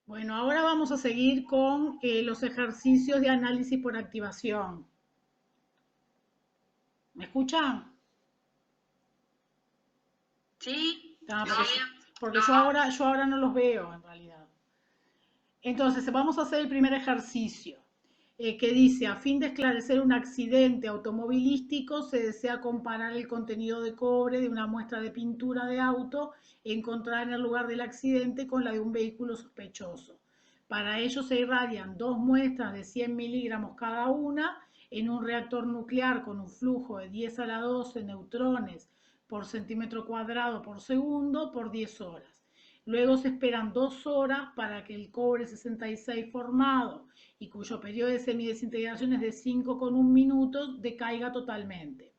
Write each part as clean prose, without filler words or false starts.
Bueno, ahora vamos a seguir con los ejercicios de análisis por activación. ¿Me escuchan? Sí, Ah, sí, porque yo ahora no los veo en realidad. Entonces, vamos a hacer el primer ejercicio, que dice, a fin de esclarecer un accidente automovilístico, se desea comparar el contenido de cobre de una muestra de pintura de auto encontrada en el lugar del accidente con la de un vehículo sospechoso. Para ello se irradian dos muestras de 100 miligramos cada una en un reactor nuclear con un flujo de 10 a la 12 neutrones por centímetro cuadrado por segundo por 10 horas. Luego se esperan 2 horas para que el cobre 66 formado y cuyo periodo de semidesintegración es de 5,1 minutos decaiga totalmente.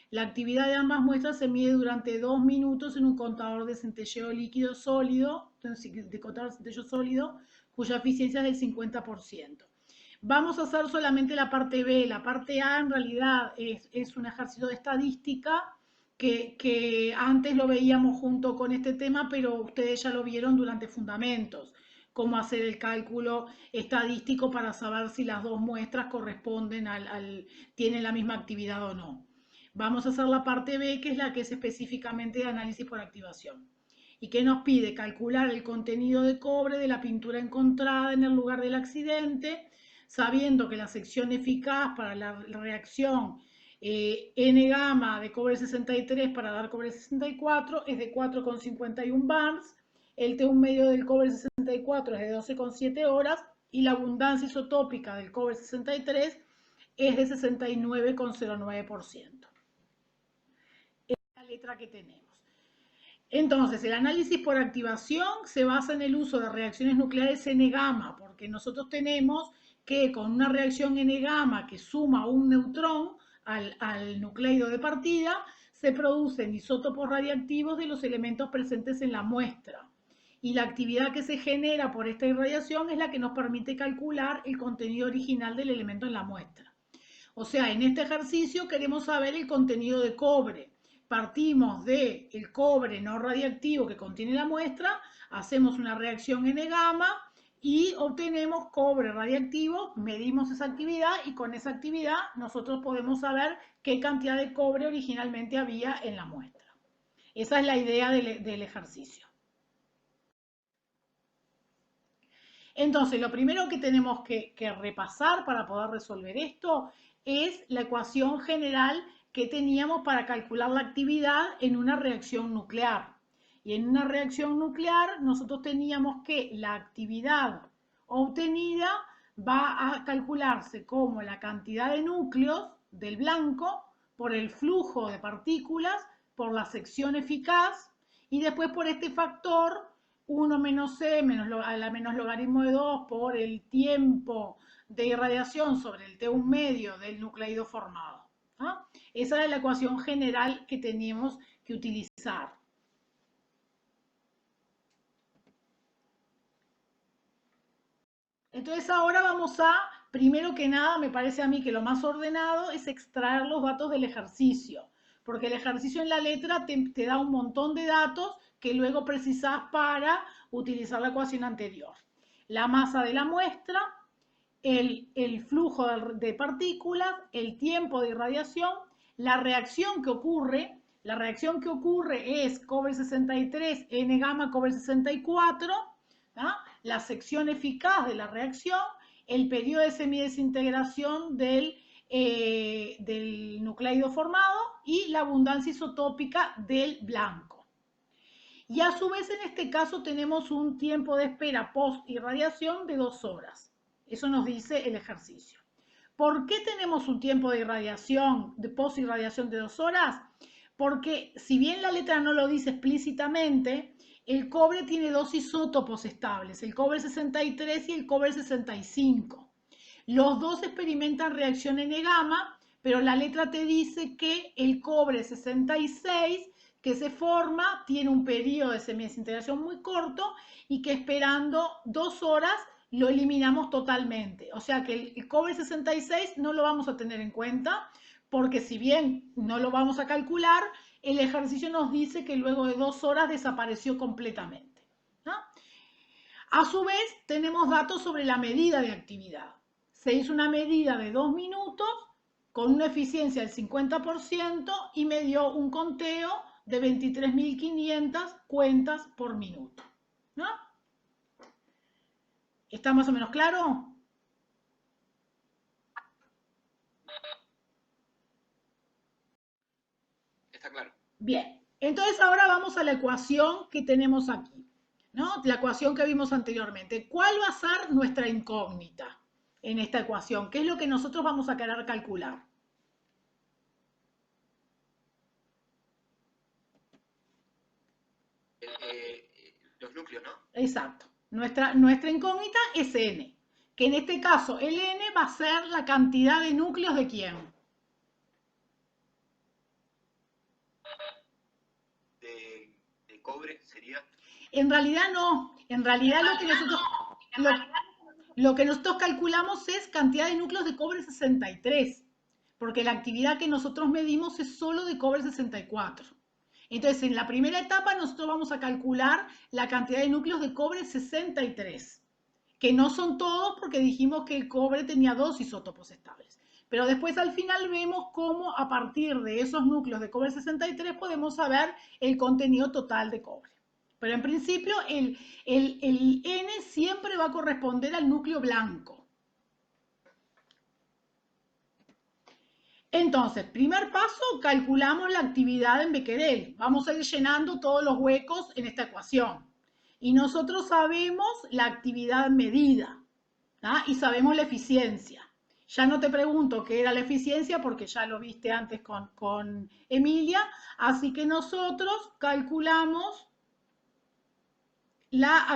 La actividad de ambas muestras se mide durante 2 minutos en un contador de centelleo líquido sólido, de contador de centelleo sólido, cuya eficiencia es del 50%. Vamos a hacer solamente la parte B. La parte A en realidad es un ejercicio de estadística que antes lo veíamos junto con este tema, pero ustedes ya lo vieron durante fundamentos, cómo hacer el cálculo estadístico para saber si las dos muestras corresponden tienen la misma actividad o no. Vamos a hacer la parte B, que es la que es específicamente de análisis por activación. ¿Y qué nos pide? Calcular el contenido de cobre de la pintura encontrada en el lugar del accidente, sabiendo que la sección eficaz para la reacción N gamma de cobre 63 para dar cobre 64 es de 4,51 bars, el T1 medio del cobre 64 es de 12,7 horas y la abundancia isotópica del cobre 63 es de 69,09%. Es la letra que tenemos. Entonces, el análisis por activación se basa en el uso de reacciones nucleares N-gamma, porque nosotros tenemos que con una reacción N-gamma que suma un neutrón al nucleido de partida, se producen isótopos radiactivos de los elementos presentes en la muestra. Y la actividad que se genera por esta irradiación es la que nos permite calcular el contenido original del elemento en la muestra. O sea, en este ejercicio queremos saber el contenido de cobre. Partimos del cobre no radiactivo que contiene la muestra, hacemos una reacción N-gamma y obtenemos cobre radiactivo, medimos esa actividad y con esa actividad nosotros podemos saber qué cantidad de cobre originalmente había en la muestra. Esa es la idea del ejercicio. Entonces, lo primero que tenemos que repasar para poder resolver esto es la ecuación general que teníamos para calcular la actividad en una reacción nuclear. Y en una reacción nuclear nosotros teníamos que la actividad obtenida va a calcularse como la cantidad de núcleos del blanco por el flujo de partículas, por la sección eficaz y después por este factor 1 menos c a la menos logaritmo de 2 por el tiempo de irradiación sobre el T1 medio del nucleido formado. ¿Ah? Esa es la ecuación general que tenemos que utilizar. Entonces ahora vamos a, primero que nada, me parece a mí que lo más ordenado es extraer los datos del ejercicio, porque el ejercicio en la letra te da un montón de datos que luego precisas para utilizar la ecuación anterior. La masa de la muestra, el flujo de partículas, el tiempo de irradiación, la reacción que ocurre. La reacción que ocurre es cobre 63, N gamma cobre 64, ¿ah? La sección eficaz de la reacción, el periodo de semidesintegración del nucleido formado y la abundancia isotópica del blanco. Y a su vez en este caso tenemos un tiempo de espera post irradiación de 2 horas. Eso nos dice el ejercicio. ¿Por qué tenemos un tiempo de irradiación, de post irradiación de 2 horas? Porque si bien la letra no lo dice explícitamente, el cobre tiene dos isótopos estables, el cobre 63 y el cobre 65. Los dos experimentan reacción N-gamma, pero la letra te dice que el cobre 66 que se forma tiene un periodo de semidesintegración muy corto y que esperando 2 horas lo eliminamos totalmente. O sea que el cobre 66 no lo vamos a tener en cuenta porque si bien no lo vamos a calcular, el ejercicio nos dice que luego de 2 horas desapareció completamente, ¿no? A su vez, tenemos datos sobre la medida de actividad. Se hizo una medida de 2 minutos con una eficiencia del 50% y me dio un conteo de 23.500 cuentas por minuto, ¿no? ¿Está más o menos claro? Está claro. Bien, entonces ahora vamos a la ecuación que tenemos aquí, ¿no? La ecuación que vimos anteriormente. ¿Cuál va a ser nuestra incógnita en esta ecuación? ¿Qué es lo que nosotros vamos a querer calcular? Los núcleos, ¿no? Exacto. Nuestra incógnita es n, que en este caso el n va a ser la cantidad de núcleos de quién. De cobre sería. En realidad no. En realidad lo, lo que nosotros calculamos es cantidad de núcleos de cobre 63, porque la actividad que nosotros medimos es solo de cobre 64. Entonces, en la primera etapa nosotros vamos a calcular la cantidad de núcleos de cobre 63, que no son todos porque dijimos que el cobre tenía dos isótopos estables. Pero después al final vemos cómo a partir de esos núcleos de cobre 63 podemos saber el contenido total de cobre. Pero en principio el N siempre va a corresponder al núcleo blanco. Entonces, primer paso, calculamos la actividad en becquerel. Vamos a ir llenando todos los huecos en esta ecuación. Y nosotros sabemos la actividad medida, ¿tá? Y sabemos la eficiencia. Ya no te pregunto qué era la eficiencia porque ya lo viste antes con Emilia. Así que nosotros calculamos la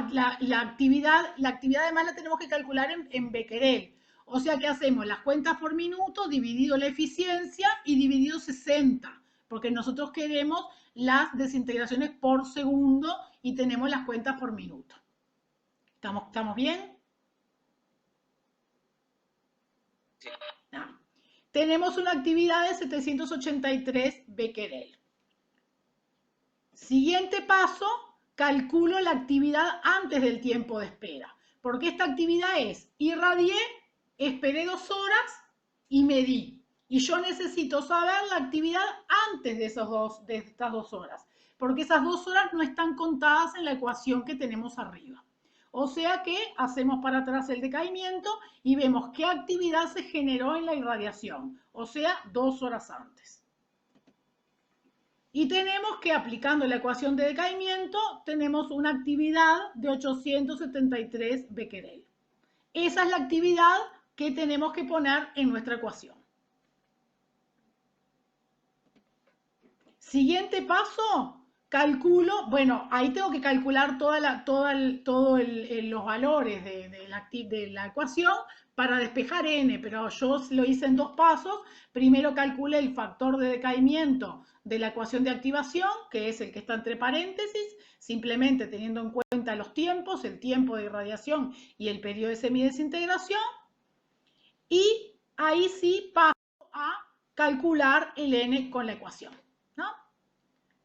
actividad además la tenemos que calcular en becquerel. O sea que hacemos las cuentas por minuto dividido la eficiencia y dividido 60, porque nosotros queremos las desintegraciones por segundo y tenemos las cuentas por minuto. ¿Estamos bien? Sí. No. Tenemos una actividad de 783 becquerel. Siguiente paso, calculo la actividad antes del tiempo de espera. Porque esta actividad es, irradié, esperé 2 horas y medí. Y yo necesito saber la actividad antes de estas 2 horas. Porque esas 2 horas no están contadas en la ecuación que tenemos arriba. O sea que hacemos para atrás el decaimiento y vemos qué actividad se generó en la irradiación. O sea, 2 horas antes. Y tenemos que, aplicando la ecuación de decaimiento, tenemos una actividad de 873 becquerel. Esa es la actividad que tenemos que poner en nuestra ecuación. Siguiente paso, calculo, bueno, ahí tengo que calcular todos los valores de la ecuación para despejar n, pero yo lo hice en 2 pasos. Primero calculé el factor de decaimiento de la ecuación de activación, que es el que está entre paréntesis, simplemente teniendo en cuenta los tiempos, el tiempo de irradiación y el periodo de semidesintegración. Y ahí sí paso a calcular el n con la ecuación, ¿no?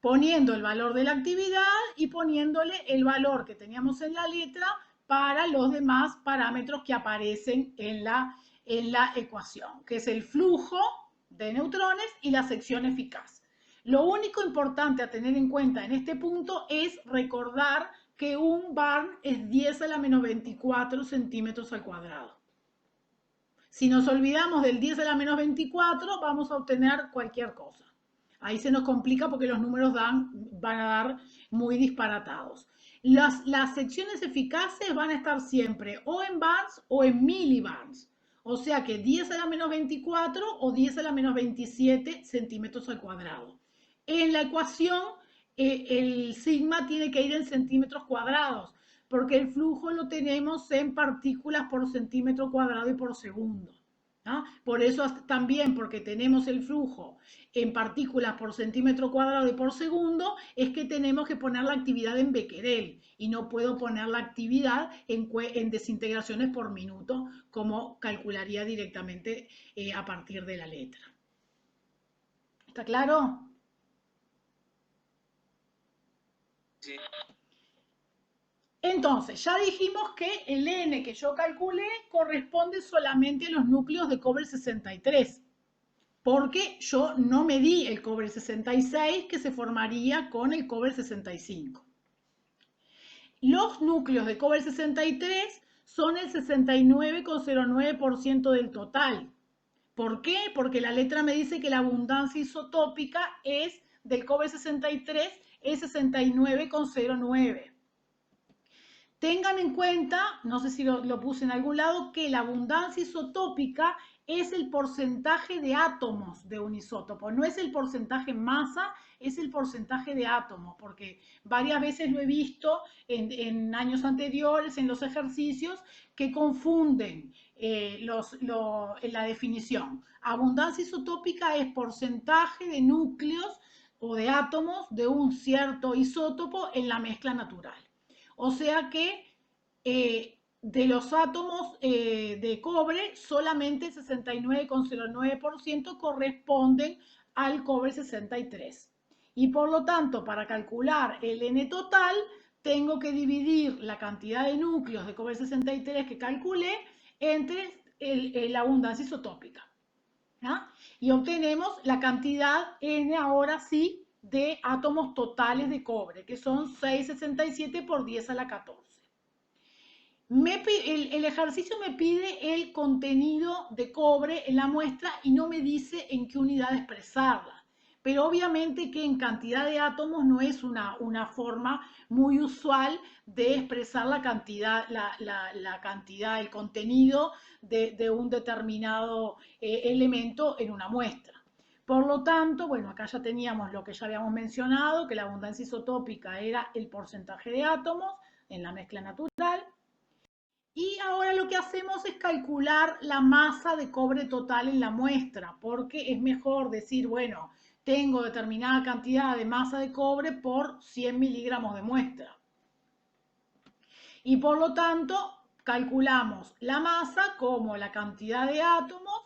Poniendo el valor de la actividad y poniéndole el valor que teníamos en la letra para los demás parámetros que aparecen en la ecuación, que es el flujo de neutrones y la sección eficaz. Lo único importante a tener en cuenta en este punto es recordar que un barn es 10 a la menos 24 centímetros al cuadrado. Si nos olvidamos del 10 a la menos 24, vamos a obtener cualquier cosa. Ahí se nos complica porque los números van a dar muy disparatados. Las secciones eficaces van a estar siempre o en barns o en millibarns. O sea que 10 a la menos 24 o 10 a la menos 27 centímetros al cuadrado. En la ecuación, el sigma tiene que ir en centímetros cuadrados, porque el flujo lo tenemos en partículas por centímetro cuadrado y por segundo, ¿no? Por eso también, porque tenemos el flujo en partículas por centímetro cuadrado y por segundo, es que tenemos que poner la actividad en becquerel y no puedo poner la actividad en desintegraciones por minuto, como calcularía directamente a partir de la letra. ¿Está claro? Sí. Entonces, ya dijimos que el N que yo calculé corresponde solamente a los núcleos de cobre 63, porque yo no medí el cobre 66 que se formaría con el cobre 65. Los núcleos de cobre 63 son el 69,09% del total. ¿Por qué? Porque la letra me dice que la abundancia isotópica es del cobre 63 es 69,09. Tengan en cuenta, no sé si lo puse en algún lado, que la abundancia isotópica es el porcentaje de átomos de un isótopo, no es el porcentaje masa, es el porcentaje de átomos, porque varias veces lo he visto en años anteriores, en los ejercicios, que confunden en la definición. Abundancia isotópica es porcentaje de núcleos o de átomos de un cierto isótopo en la mezcla natural. O sea que de los átomos de cobre, solamente el 69,09% corresponden al cobre 63. Y por lo tanto, para calcular el N total, tengo que dividir la cantidad de núcleos de cobre 63 que calculé entre la abundancia isotópica. ¿Ya? Y obtenemos la cantidad N ahora sí de átomos totales de cobre, que son 667 por 10 a la 14. El ejercicio me pide el contenido de cobre en la muestra y no me dice en qué unidad expresarla. Pero obviamente que en cantidad de átomos no es una forma muy usual de expresar la cantidad, el contenido de un determinado elemento en una muestra. Por lo tanto, bueno, acá ya teníamos lo que ya habíamos mencionado, que la abundancia isotópica era el porcentaje de átomos en la mezcla natural. Y ahora lo que hacemos es calcular la masa de cobre total en la muestra, porque es mejor decir, bueno, tengo determinada cantidad de masa de cobre por 100 miligramos de muestra. Y por lo tanto, calculamos la masa como la cantidad de átomos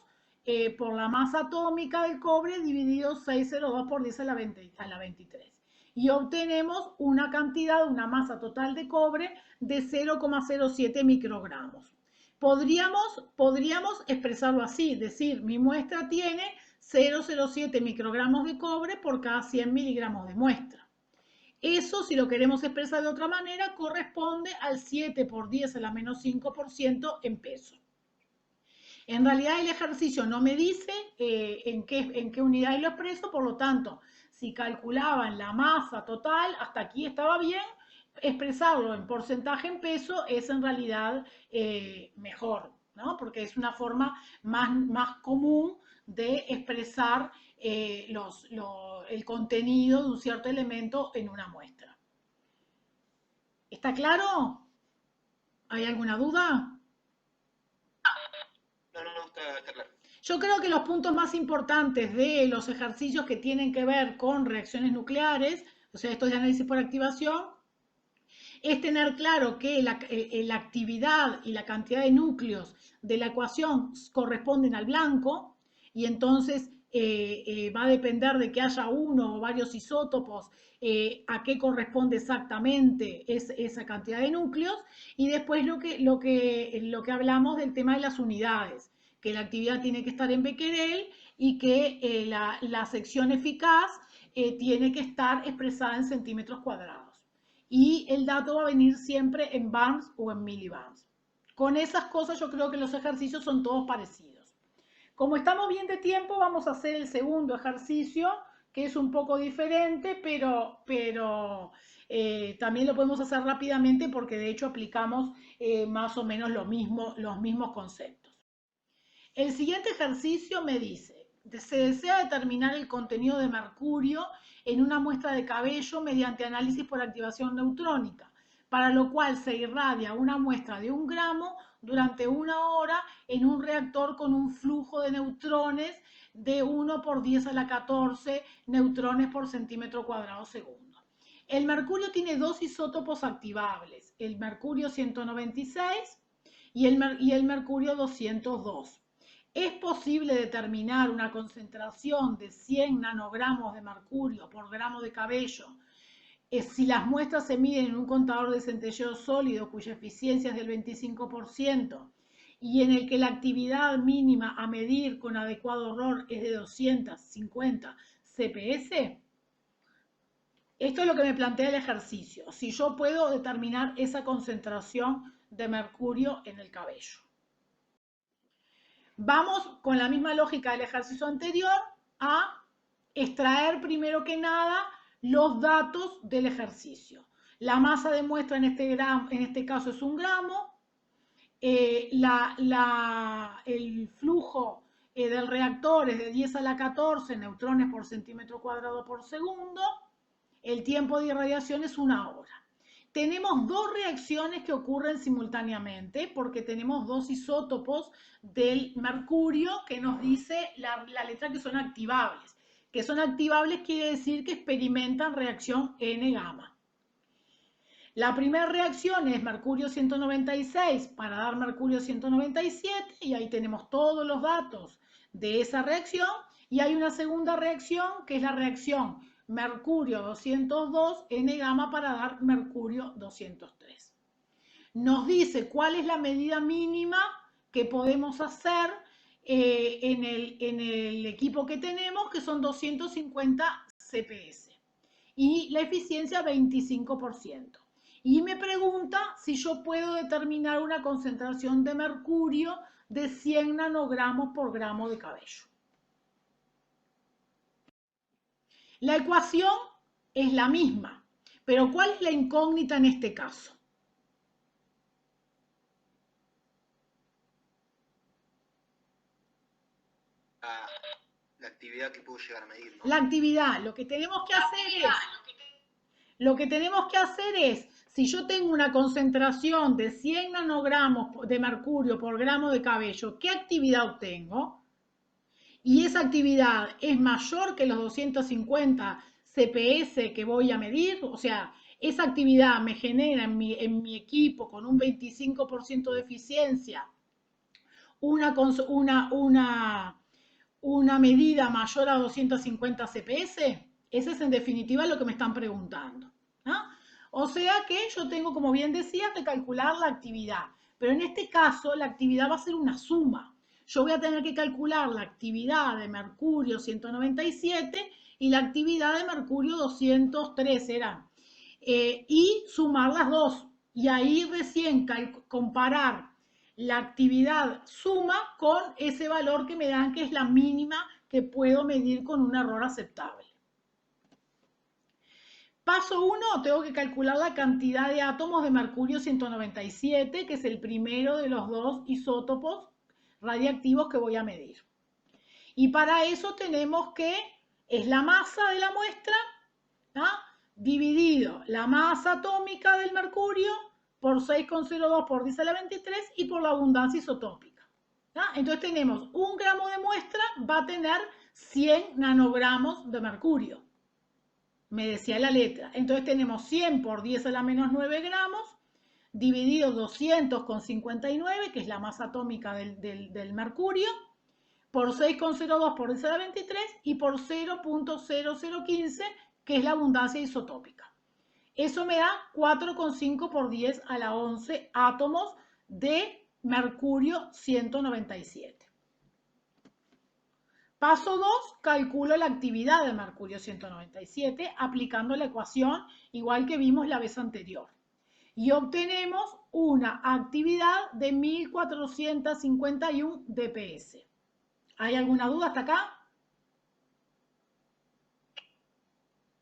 por la masa atómica del cobre dividido 602 por 10 a la 23. Y obtenemos una cantidad, una masa total de cobre de 0,07 microgramos. Podríamos expresarlo así, decir, mi muestra tiene 0,07 microgramos de cobre por cada 100 miligramos de muestra. Eso, si lo queremos expresar de otra manera, corresponde al 7 por 10 a la menos 5% en peso. En realidad el ejercicio no me dice en qué unidad lo expreso, por lo tanto, si calculaban la masa total, hasta aquí estaba bien, expresarlo en porcentaje en peso es en realidad mejor, ¿no? Porque es una forma más común de expresar el contenido de un cierto elemento en una muestra. ¿Está claro? ¿Hay alguna duda? No, está claro. Yo creo que los puntos más importantes de los ejercicios que tienen que ver con reacciones nucleares, o sea, estos de análisis por activación, es tener claro que la actividad y la cantidad de núcleos de la ecuación corresponden al blanco y entonces va a depender de que haya uno o varios isótopos a qué corresponde exactamente esa cantidad de núcleos y después lo que hablamos del tema de las unidades, que la actividad tiene que estar en becquerel y que la sección eficaz tiene que estar expresada en centímetros cuadrados y el dato va a venir siempre en bars o en millibars. Con esas cosas yo creo que los ejercicios son todos parecidos. Como estamos bien de tiempo, vamos a hacer el segundo ejercicio, que es un poco diferente, pero también lo podemos hacer rápidamente porque de hecho aplicamos más o menos los mismos conceptos. El siguiente ejercicio me dice, se desea determinar el contenido de mercurio en una muestra de cabello mediante análisis por activación neutrónica, para lo cual se irradia una muestra de 1 gramo durante 1 hora en un reactor con un flujo de neutrones de 1 por 10 a la 14 neutrones por centímetro cuadrado segundo. El mercurio tiene dos isótopos activables, el mercurio 196 y el mercurio 202. ¿Es posible determinar una concentración de 100 nanogramos de mercurio por gramo de cabello Si las muestras se miden en un contador de centelleo sólido cuya eficiencia es del 25% y en el que la actividad mínima a medir con adecuado error es de 250 CPS, esto es lo que me plantea el ejercicio, si yo puedo determinar esa concentración de mercurio en el cabello. Vamos con la misma lógica del ejercicio anterior a extraer primero que nada los datos del ejercicio. La masa de muestra en este caso es 1 gramo, el flujo del reactor es de 10 a la 14 neutrones por centímetro cuadrado por segundo, el tiempo de irradiación es 1 hora. Tenemos dos reacciones que ocurren simultáneamente porque tenemos dos isótopos del mercurio que nos dice la letra que son activables. Que son activables quiere decir que experimentan reacción N-gamma. La primera reacción es mercurio 196 para dar mercurio 197 y ahí tenemos todos los datos de esa reacción. Y hay una segunda reacción que es la reacción mercurio 202 N-gamma para dar mercurio 203. Nos dice cuál es la medida mínima que podemos hacer en el equipo que tenemos, que son 250 CPS. Y la eficiencia 25%. Y me pregunta si yo puedo determinar una concentración de mercurio de 100 nanogramos por gramo de cabello. La ecuación es la misma, pero ¿cuál es la incógnita en este caso? La actividad que puedo llegar a medir, ¿no? La actividad, lo que tenemos que hacer es, si yo tengo una concentración de 100 nanogramos de mercurio por gramo de cabello, ¿qué actividad obtengo? Y esa actividad es mayor que los 250 CPS que voy a medir, o sea, esa actividad me genera en mi equipo con un 25% de eficiencia una medida mayor a 250 CPS. Ese es en definitiva lo que me están preguntando, ¿no? O sea que yo tengo, como bien decía, que calcular la actividad, pero en este caso la actividad va a ser una suma. Yo voy a tener que calcular la actividad de mercurio 197 y la actividad de mercurio 203 y sumar las dos. Y ahí recién comparar la actividad suma con ese valor que me dan, que es la mínima que puedo medir con un error aceptable. Paso 1, tengo que calcular la cantidad de átomos de mercurio 197, que es el primero de los dos isótopos radiactivos que voy a medir. Y para eso tenemos que, es la masa de la muestra, ¿no? Dividido la masa atómica del mercurio por 6,02 por 10 a la 23 y por la abundancia isotópica. ¿No? Entonces tenemos 1 gramo de muestra va a tener 100 nanogramos de mercurio. Me decía la letra. Entonces tenemos 100 por 10 a la menos 9 gramos, dividido 200,59, que es la masa atómica del mercurio, por 6,02 por 10 a la 23 y por 0.0015, que es la abundancia isotópica. Eso me da 4,5 por 10 a la 11 átomos de mercurio 197. Paso 2, calculo la actividad de mercurio 197 aplicando la ecuación igual que vimos la vez anterior. Y obtenemos una actividad de 1451 dps. ¿Hay alguna duda hasta acá?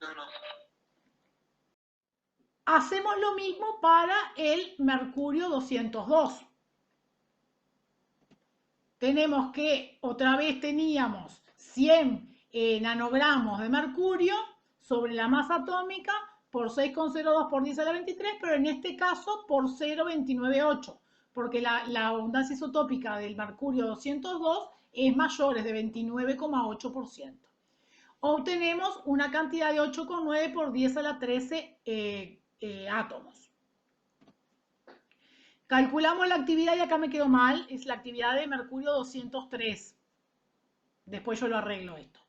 No. Hacemos lo mismo para el mercurio 202. Tenemos que, otra vez teníamos 100 nanogramos de mercurio sobre la masa atómica por 6,02 por 10 a la 23, pero en este caso por 0,298, porque la abundancia isotópica del mercurio 202 es mayor, es de 29,8%. Obtenemos una cantidad de 8,9 por 10 a la 13 átomos. Calculamos la actividad y acá me quedó mal, es la actividad de mercurio 203. Después yo lo arreglo esto.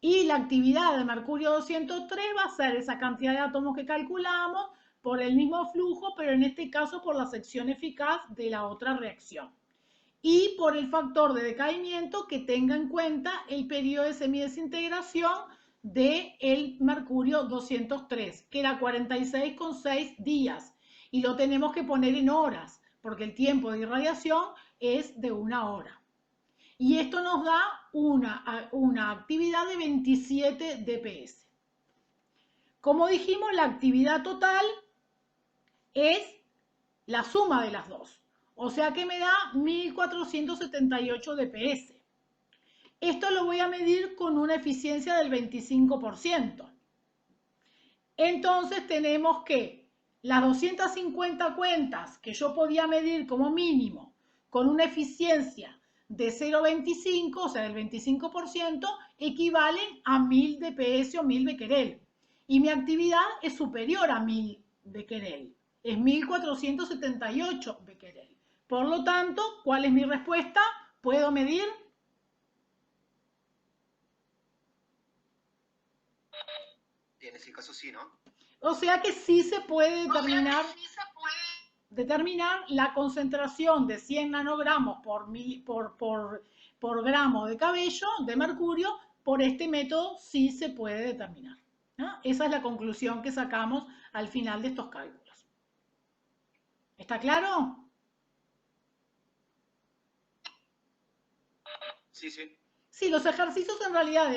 Y la actividad de mercurio 203 va a ser esa cantidad de átomos que calculamos por el mismo flujo, pero en este caso por la sección eficaz de la otra reacción. Y por el factor de decaimiento que tenga en cuenta el periodo de semidesintegración del mercurio 203, que era 46,6 días. Y lo tenemos que poner en horas, porque el tiempo de irradiación es de 1 hora. Y esto nos da una actividad de 27 dps. Como dijimos, la actividad total es la suma de las dos. O sea que me da 1478 dps. Esto lo voy a medir con una eficiencia del 25%. Entonces tenemos que las 250 cuentas que yo podía medir como mínimo con una eficiencia de 0,25, o sea, del 25%, equivalen a 1000 dps o 1000 becquerel. Y mi actividad es superior a 1000 becquerel. Es 1478 becquerel. Por lo tanto, ¿cuál es mi respuesta? ¿Puedo medir? Y en ese caso sí, ¿no? O sea que sí se puede determinar la concentración de 100 nanogramos por gramo de cabello de mercurio. Por este método sí se puede determinar, ¿no? Esa es la conclusión que sacamos al final de estos cálculos. ¿Está claro? Sí, sí. Sí, los ejercicios en realidad,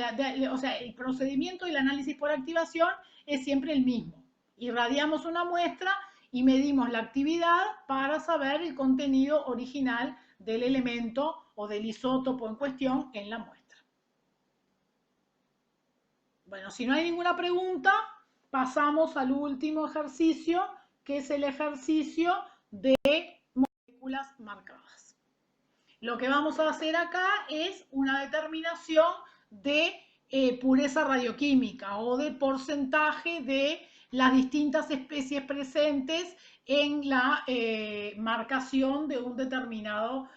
o sea, el procedimiento del análisis por activación es siempre el mismo. Irradiamos una muestra y medimos la actividad para saber el contenido original del elemento o del isótopo en cuestión en la muestra. Bueno, si no hay ninguna pregunta, pasamos al último ejercicio, que es el ejercicio de moléculas marcadas. Lo que vamos a hacer acá es una determinación de pureza radioquímica o de porcentaje de las distintas especies presentes en la marcación de un determinado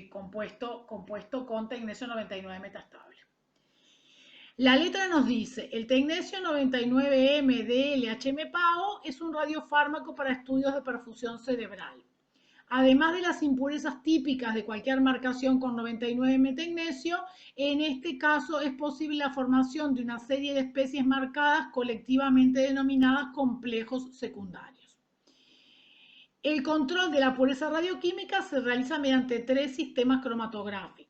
compuesto con tecnesio 99 metastable. La letra nos dice, el tecnesio 99M de LHMPAO es un radiofármaco para estudios de perfusión cerebral. Además de las impurezas típicas de cualquier marcación con 99 tecnesio, en este caso es posible la formación de una serie de especies marcadas colectivamente denominadas complejos secundarios. El control de la pureza radioquímica se realiza mediante 3 sistemas cromatográficos.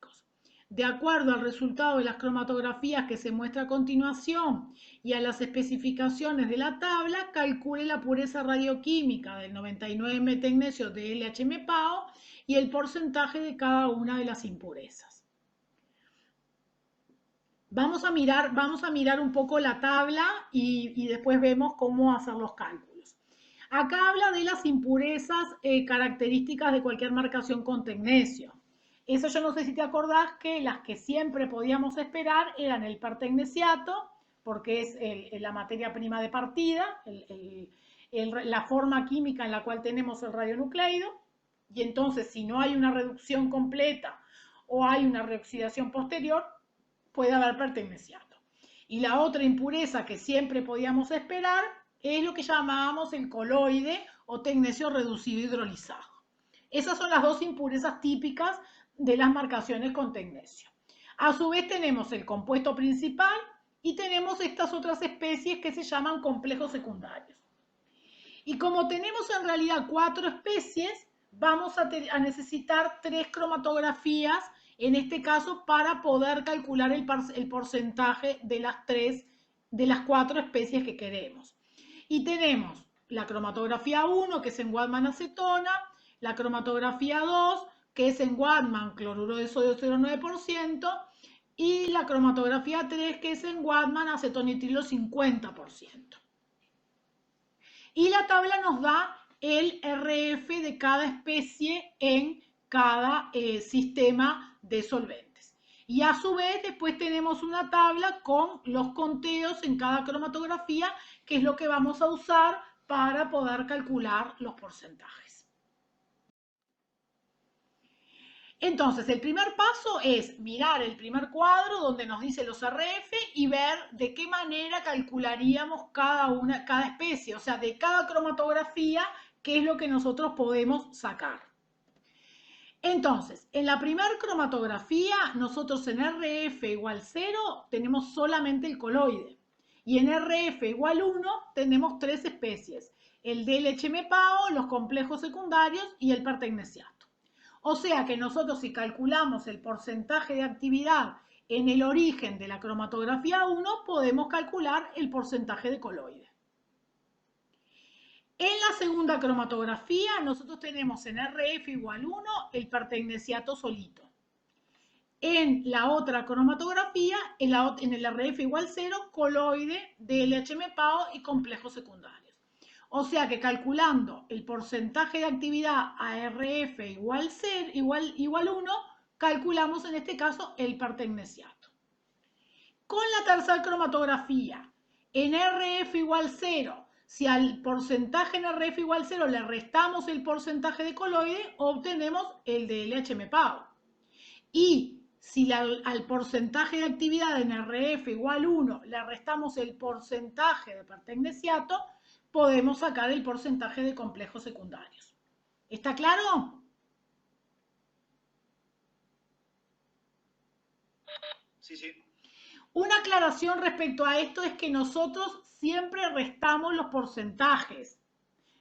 De acuerdo al resultado de las cromatografías que se muestra a continuación y a las especificaciones de la tabla, calcule la pureza radioquímica del 99 tecnesio de LHMPAO y el porcentaje de cada una de las impurezas. Vamos a mirar un poco la tabla y después vemos cómo hacer los cálculos. Acá habla de las impurezas características de cualquier marcación con tecnesio. Eso yo no sé si te acordás que las que siempre podíamos esperar eran el pertecnesiato, porque es la materia prima de partida, la forma química en la cual tenemos el radionucleido, y entonces si no hay una reducción completa o hay una reoxidación posterior, puede haber pertecnesiato. Y la otra impureza que siempre podíamos esperar es lo que llamábamos el coloide o tecnesio reducido hidrolizado. Esas son las dos impurezas típicas de las marcaciones con tecnesio. A su vez tenemos el compuesto principal y tenemos estas otras especies que se llaman complejos secundarios. Y como tenemos en realidad 4 especies, vamos a necesitar 3 cromatografías, en este caso, para poder calcular el porcentaje de las 4 especies que queremos. Y tenemos la cromatografía 1, que es en Wadman acetona, la cromatografía 2, que es en Wadman cloruro de sodio 0,9%, y la cromatografía 3, que es en Wadman acetonitrilo 50%. Y la tabla nos da el RF de cada especie en cada sistema de solventes. Y a su vez después tenemos una tabla con los conteos en cada cromatografía, que es lo que vamos a usar para poder calcular los porcentajes. Entonces, el primer paso es mirar el primer cuadro donde nos dice los RF y ver de qué manera calcularíamos cada especie, o sea, de cada cromatografía, qué es lo que nosotros podemos sacar. Entonces, en la primera cromatografía, nosotros en RF igual 0 tenemos solamente el coloide. Y en RF igual 1 tenemos 3 especies. El DLHM-PAO, los complejos secundarios y el pertecnesiato. O sea que nosotros si calculamos el porcentaje de actividad en el origen de la cromatografía 1, podemos calcular el porcentaje de coloide. En la segunda cromatografía, nosotros tenemos en RF igual 1 el pertecnesiato solito. En la otra cromatografía, en el RF igual 0, coloide, DLHM-PAO y complejos secundarios. O sea que calculando el porcentaje de actividad a RF igual 0, igual 1, calculamos en este caso el pertecnesiato. Con la tercera cromatografía, en RF igual 0, si al porcentaje en RF igual 0 le restamos el porcentaje de coloide, obtenemos el de LHM-PAO. Y si al porcentaje de actividad en RF igual 1 le restamos el porcentaje de pertecnesiato, podemos sacar el porcentaje de complejos secundarios. ¿Está claro? Sí, sí. Una aclaración respecto a esto es que nosotros siempre restamos los porcentajes,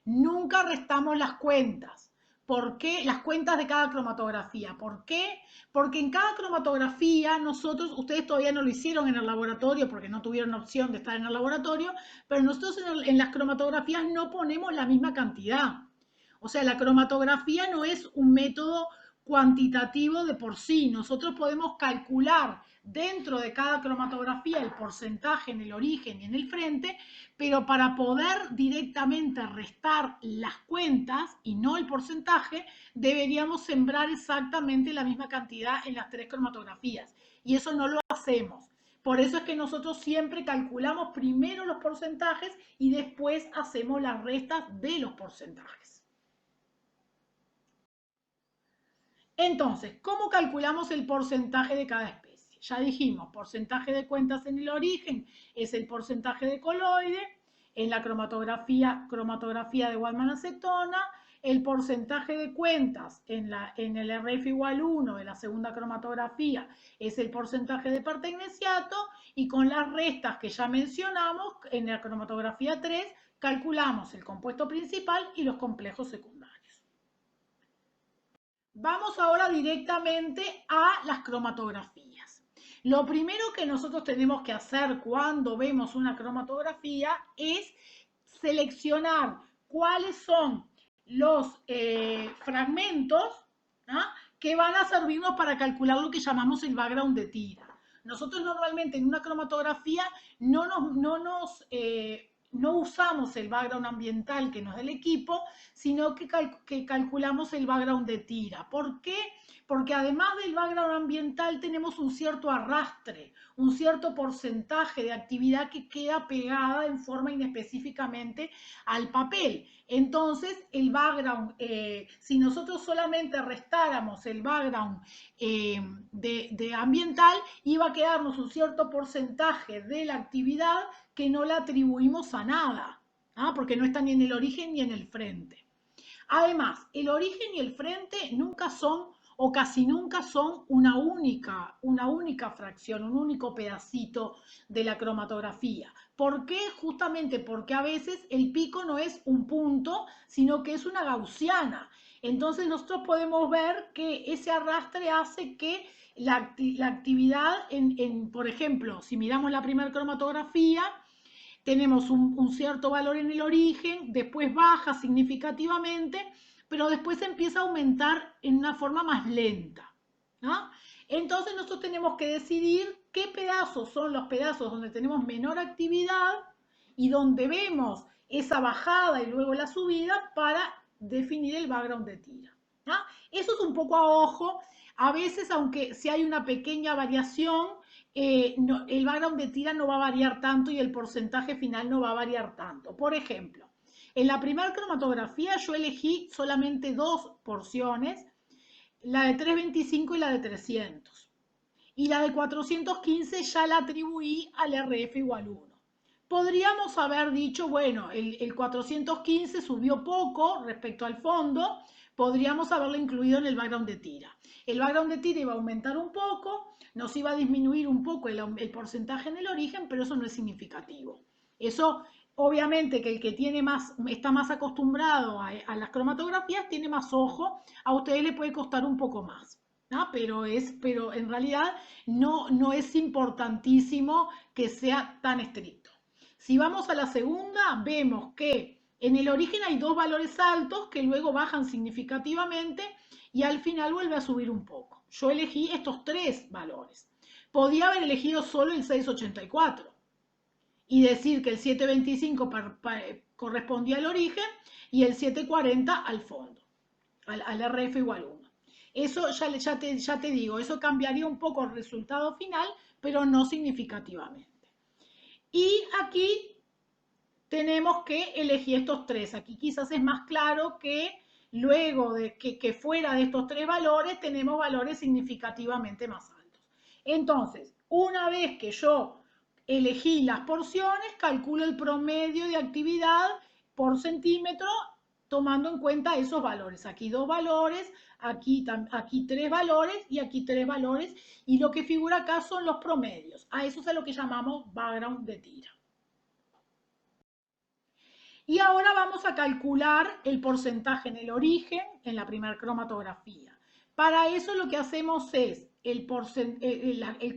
nunca restamos las cuentas. ¿Por qué? Las cuentas de cada cromatografía. ¿Por qué? Porque en cada cromatografía nosotros, ustedes todavía no lo hicieron en el laboratorio porque no tuvieron opción de estar en el laboratorio, pero nosotros en las cromatografías no ponemos la misma cantidad. O sea, la cromatografía no es un método cuantitativo de por sí. Nosotros podemos calcular dentro de cada cromatografía el porcentaje en el origen y en el frente, pero para poder directamente restar las cuentas y no el porcentaje, deberíamos sembrar exactamente la misma cantidad en las 3 cromatografías. Y eso no lo hacemos. Por eso es que nosotros siempre calculamos primero los porcentajes y después hacemos las restas de los porcentajes. Entonces, ¿cómo calculamos el porcentaje de cada especie? Ya dijimos, porcentaje de cuentas en el origen es el porcentaje de coloide, en la cromatografía de Waldman-acetona, el porcentaje de cuentas en el RF igual 1 de la segunda cromatografía es el porcentaje de pertecnesiato y con las restas que ya mencionamos, en la cromatografía 3 calculamos el compuesto principal y los complejos secundarios. Vamos ahora directamente a las cromatografías. Lo primero que nosotros tenemos que hacer cuando vemos una cromatografía es seleccionar cuáles son los fragmentos, ¿no?, que van a servirnos para calcular lo que llamamos el background de tira. Nosotros normalmente en una cromatografía no usamos el background ambiental que nos da el equipo, sino que calculamos el background de tira. ¿Por qué? Porque además del background ambiental tenemos un cierto arrastre, un cierto porcentaje de actividad que queda pegada en forma inespecíficamente al papel. Entonces, el background, si nosotros solamente restáramos el background de ambiental, iba a quedarnos un cierto porcentaje de la actividad que no la atribuimos a nada, porque no está ni en el origen ni en el frente. Además, el origen y el frente nunca son o casi nunca son una única fracción, un único pedacito de la cromatografía. ¿Por qué? Justamente porque a veces el pico no es un punto, sino que es una gaussiana. Entonces nosotros podemos ver que ese arrastre hace que la actividad, por ejemplo, si miramos la primera cromatografía, tenemos un cierto valor en el origen, después baja significativamente, pero después empieza a aumentar en una forma más lenta, ¿no? Entonces nosotros tenemos que decidir qué pedazos son los pedazos donde tenemos menor actividad y donde vemos esa bajada y luego la subida para definir el background de tira, ¿no? Eso es un poco a ojo. A veces, aunque si hay una pequeña variación, el background de tira no va a variar tanto y el porcentaje final no va a variar tanto. Por ejemplo, en la primera cromatografía yo elegí solamente 2 porciones la de 325 y la de 300. Y la de 415 ya la atribuí al RF igual 1. Podríamos haber dicho, bueno, el 415 subió poco respecto al fondo, podríamos haberlo incluido en el background de tira. El background de tira iba a aumentar un poco, nos iba a disminuir un poco el porcentaje en el origen, pero eso no es significativo. Eso, obviamente, que el que tiene más, está más acostumbrado a las cromatografías, tiene más ojo, a ustedes les puede costar un poco más. ¿No? Pero en realidad no es importantísimo que sea tan estricto. Si vamos a la segunda, vemos que en el origen hay dos valores altos que luego bajan significativamente y al final vuelve a subir un poco. Yo elegí estos tres valores. Podía haber elegido solo el 684 y decir que el 725 correspondía al origen y el 740 al fondo, al RF igual 1. Eso ya te digo, eso cambiaría un poco el resultado final, pero no significativamente. Y aquí tenemos que elegir estos tres. Aquí quizás es más claro que luego de que fuera de estos tres valores tenemos valores significativamente más altos. Entonces, una vez que yo elegí las porciones, calculo el promedio de actividad por centímetro tomando en cuenta esos valores. Aquí dos valores, aquí tres valores y aquí tres valores. Y lo que figura acá son los promedios. A eso es a lo que llamamos background de tira. Y ahora vamos a calcular el porcentaje en el origen en la primera cromatografía. Para eso lo que hacemos es el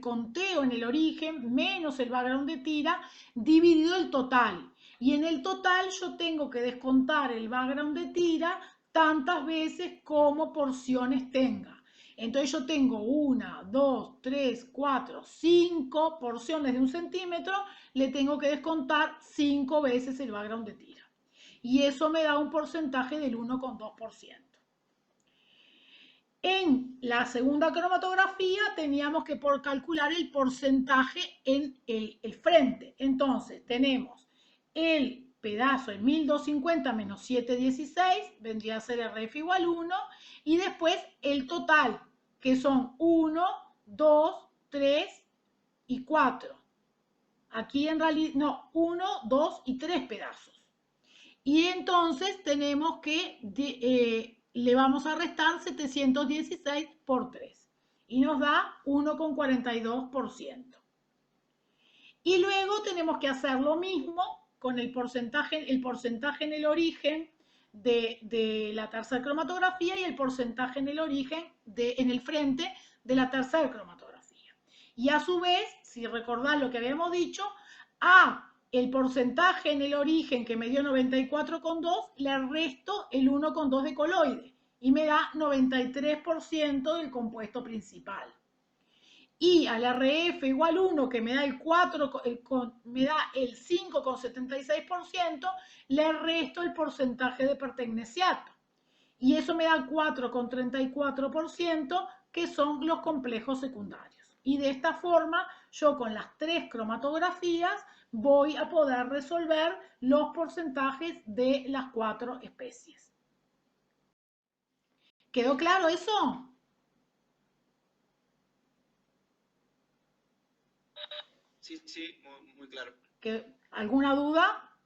conteo en el origen menos el background de tira dividido el total. Y en el total yo tengo que descontar el background de tira tantas veces como porciones tenga. Entonces yo tengo 1, 2, 3, 4, 5 porciones de 1 centímetro, le tengo que descontar 5 veces el background de tira. Y eso me da un porcentaje del 1,2%. En la segunda cromatografía teníamos que calcular el porcentaje en el frente. Entonces tenemos el pedazo en 1250 menos 716, vendría a ser RF igual 1, y después el total, que son 1, 2, 3 y 4. Aquí en realidad, no, 1, 2 y 3 pedazos. Y entonces tenemos que le vamos a restar 716 por 3 y nos da 1,42%. Y luego tenemos que hacer lo mismo con el porcentaje en el origen de la tercera cromatografía y el porcentaje en el origen, en el frente de la tercera cromatografía. Y a su vez, si recordás lo que habíamos dicho, a el porcentaje en el origen que me dio 94,2, le resto el 1,2 de coloide y me da 93% del compuesto principal. Y al RF igual 1, que me da el 4, me da el 5,76%, le resto el porcentaje de pertecnesiato. Y eso me da 4,34%, que son los complejos secundarios. Y de esta forma, yo con las tres cromatografías voy a poder resolver los porcentajes de las 4 especies. ¿Quedó claro eso? Sí, sí, muy claro. ¿Alguna duda?